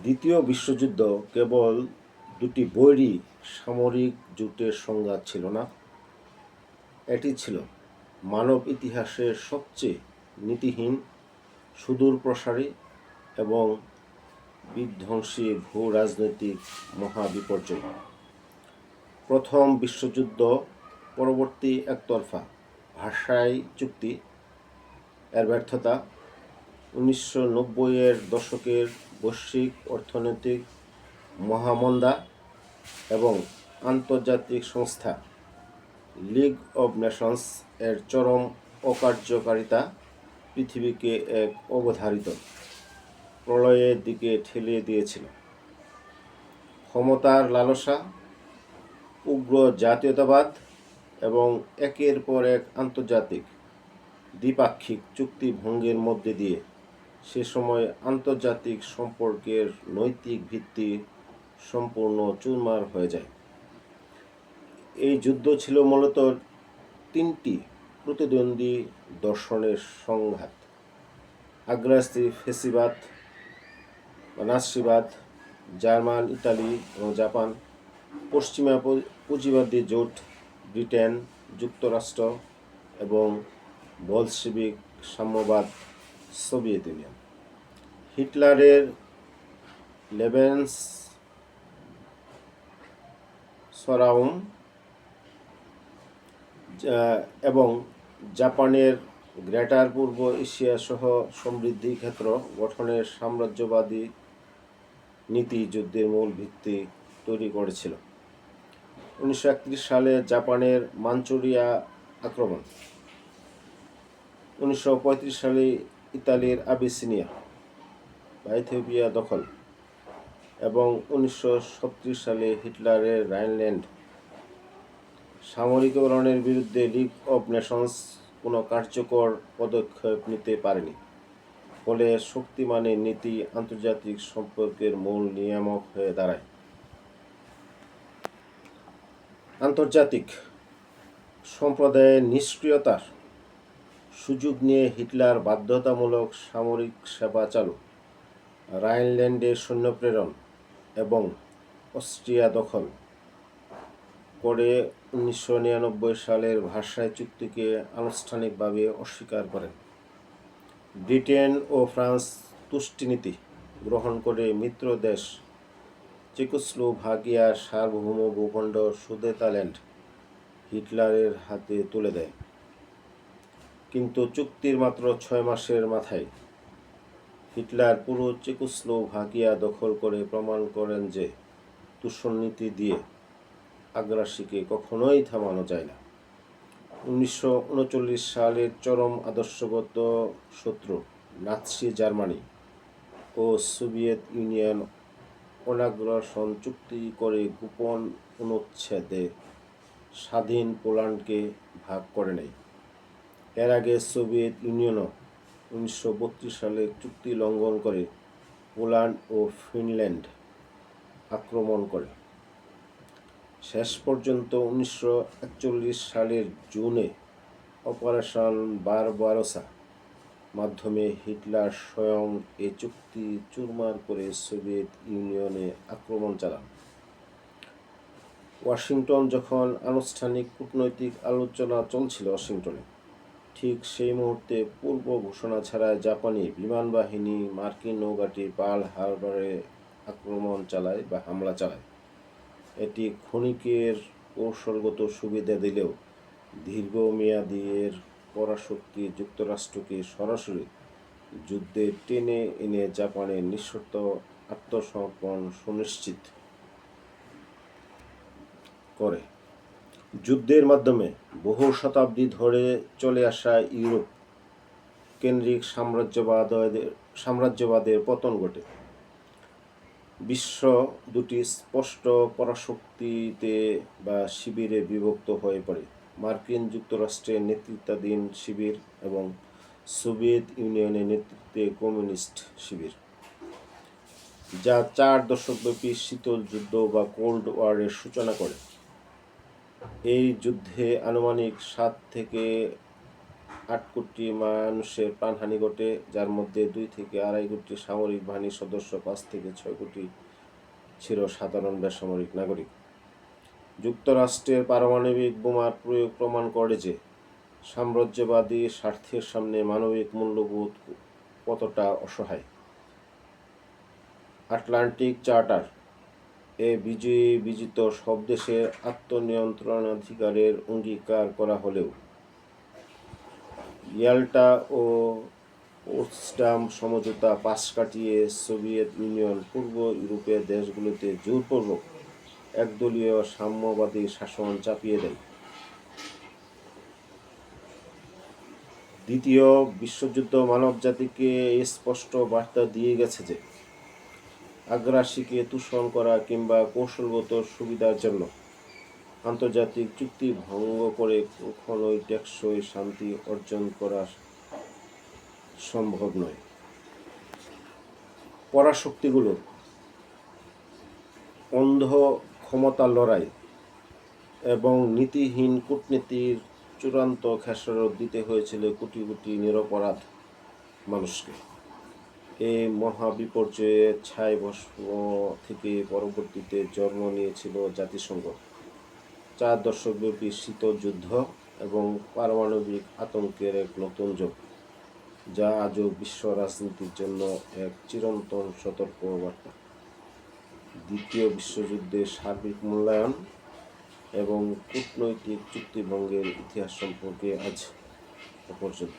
দ্বিতীয় বিশ্বযুদ্ধ কেবল দুটি বৈরী সামরিক জোটের সংঘাত ছিল না, এটি ছিল মানব ইতিহাসের সবচেয়ে নীতিহীন, সুদূরপ্রসারী এবং বিধ্বংসী ভূ-রাজনৈতিক মহাবিপর্যয়। প্রথম বিশ্বযুদ্ধ পরবর্তী একতরফা ভার্সাই চুক্তি এর ব্যর্থতা, 1990-এর দশকের বৈশ্বিক অর্থনৈতিক মহামন্দা এবং আন্তর্জাতিক সংস্থা লিগ অব নেশনস এর চরম অকার্যকারিতা পৃথিবীকে এক অবধারিত প্রলয়ের দিকে ঠেলে দিয়েছিল। ক্ষমতার লালসা, উগ্র জাতীয়তাবাদ এবং একের পর এক আন্তর্জাতিক দ্বিপাক্ষিক চুক্তি ভঙ্গের মধ্যে দিয়ে সে সময় আন্তর্জাতিক সম্পর্কের নৈতিক ভিত্তি সম্পূর্ণ চুরমার হয়ে যায়। এই যুদ্ধ ছিল মূলত তিনটি প্রতিদ্বন্দ্বী দর্শনের সংঘাত: আগ্রাসী ফ্যাসিবাদ বা নাৎসিবাদ, জার্মান, ইতালি এবং জাপান; পশ্চিমা পুঁজিবাদী জোট, ব্রিটেন, যুক্তরাষ্ট্র এবং বলশেভিক সাম্যবাদ, সোভিয়েত ইউনিয়ন। হিটলারের লেবেন্সরাউম এবং জাপানের গ্রেটার পূর্ব এশিয়া সহ সমৃদ্ধি ক্ষেত্র গঠনের সাম্রাজ্যবাদী নীতি যুদ্ধের মূল ভিত্তি তৈরি করেছিল। 1931 সালে জাপানের মাঞ্চুরিয়া আক্রমণ, 1935 সালে ইতালির আবিসিনিয়া বা ইথিওপিয়া দখল এবং 1936 সালে হিটলারের রাইনল্যান্ড। সামরিকীকরণের বিরুদ্ধে লিগ অব নেশনস কোনো কার্যকর পদক্ষেপ নিতে পারেনি, ফলে শক্তিমানের নীতি আন্তর্জাতিক সম্পর্কের মূল নিয়ামক হয়ে দাঁড়ায়। আন্তর্জাতিক সম্প্রদায়ের নিষ্ক্রিয়তার সুযোগ নিয়ে হিটলার বাধ্যতামূলক সামরিক সেবা চালু, রাইনল্যান্ডে সৈন্য প্রেরণ এবং অস্ট্রিয়া দখল করে 1999 সালের ভার্সাই চুক্তিকে আনুষ্ঠানিকভাবে অস্বীকার করেন। ব্রিটেন ও ফ্রান্স তুষ্টিনীতি গ্রহণ করে মিত্র দেশ চেকোস্লোভাকিয়ার সার্বভৌম ভূখণ্ড সুদেতাল্যান্ড হিটলারের হাতে তুলে দেয়। কিন্তু চুক্তির মাত্র 6 মাসের মাথায় হিটলার পুরো চেকোস্লোভাকিয়া দখল করে প্রমাণ করেন যে তুষনীতি দিয়ে আগ্রাসীকে কখনোই থামানো যায় না। 1939 সালের চরম আদর্শগত শত্রু নাৎসি জার্মানি ও সোভিয়েত ইউনিয়ন অনাগ্রাসন চুক্তি করে গোপন অনুচ্ছেদে স্বাধীন পোল্যান্ডকে ভাগ করে নেয়। এর আগে সোভিয়েত ইউনিয়নও 1932 সালে চুক্তি লঙ্ঘন করে পোল্যান্ড ও ফিনল্যান্ড আক্রমণ করে। শেষ পর্যন্ত 1941 সালের জুনে অপারেশন বারবারোসা মাধ্যমে হিটলার স্বয়ং এই চুক্তি চুরমার করে সোভিয়েত ইউনিয়নে আক্রমণ চালান। ওয়াশিংটন যখন আনুষ্ঠানিক কূটনৈতিক আলোচনা চলছিল ওয়াশিংটনে, ঠিক সেই মুহূর্তে পূর্ব ঘোষণা ছাড়াই জাপানি বিমান বাহিনী মার্কিন নৌঘাঁটি পার্ল হারবারে হামলা চালায়। এটি ক্ষণিকের কৌশলগত সুবিধা দিলেও দীর্ঘমেয়াদী এর পরাশক্তি যুক্তরাষ্ট্রকে সরাসরি যুদ্ধে টেনে এনে জাপানের নিঃশর্ত আত্মসমর্পণ সুনিশ্চিত করে। যুদ্ধের মাধ্যমে বহু শতাব্দী ধরে চলে আসা ইউরোপ কেন্দ্রিক সাম্রাজ্যবাদের পতন ঘটে। বিশ্ব দুটি স্পষ্ট পরাশক্তিতে বা শিবিরে বিভক্ত হয়ে পড়ে: মার্কিন যুক্তরাষ্ট্রের নেতৃত্বাধীন শিবির এবং সোভিয়েত ইউনিয়নের নেতৃত্বে কমিউনিস্ট শিবির, যা 4 দশকব্যাপী শীতল যুদ্ধ বা কোল্ড ওয়ারের সূচনা করে। এই যুদ্ধে আনুমানিক 7 থেকে 8 কোটি মানুষের প্রাণহানি ঘটে, যার মধ্যে 2 থেকে 2.5 কোটি সামরিক বাহিনীর সদস্য, 5 থেকে 6 কোটি ছিল সাধারণ বেসামরিক নাগরিক। যুক্তরাষ্ট্রের পারমাণবিক বোমার প্রয়োগ প্রমাণ করে যে সাম্রাজ্যবাদী স্বার্থের সামনে মানবিক মূল্যবোধ কতটা অসহায়। আটলান্টিক চার্টার এ বিজিত সব দেশের আত্মনিয়ন্ত্রণাধিকারের অঙ্গীকার করা হলেও ইয়াল্টা ও পোটসডাম সমঝোতা পাশ কাটিয়ে সোভিয়েত ইউনিয়ন পূর্ব ইউরোপের দেশগুলোতে জোরপূর্বক একদলীয় সাম্যবাদী শাসন চাপিয়ে দেয়। দ্বিতীয় বিশ্বযুদ্ধ মানবজাতিকে স্পষ্ট বার্তা দিয়ে গেছে যে আগ্রাসীকে তুষণ করা কিংবা কৌশলগত সুবিধার জন্য আন্তর্জাতিক চুক্তি ভঙ্গ করে কখনোই টেকসই শান্তি অর্জন করা সম্ভব নয়। পরাশক্তিগুলোর অন্ধ ক্ষমতার লড়াই এবং নীতিহীন কূটনীতির চূড়ান্ত খেসারত দিতে হয়েছিল কোটি কোটি নিরপরাধ মানুষকে। এই মহাবিপর্যয়ের ছায়াভস্ম থেকে পরবর্তীতে জন্ম নিয়েছিল জাতিসংঘ, 4 দশকব্যাপী শীতল যুদ্ধ এবং পারমাণবিক আতঙ্কের এক নতুন যুগ, যা আজও বিশ্ব রাজনীতির জন্য এক চিরন্তন সতর্কবার্তা। দ্বিতীয় বিশ্বযুদ্ধের সার্বিক মূল্যায়ন এবং কূটনৈতিক চুক্তিভঙ্গের ইতিহাস সম্পর্কে আজ পর্যন্ত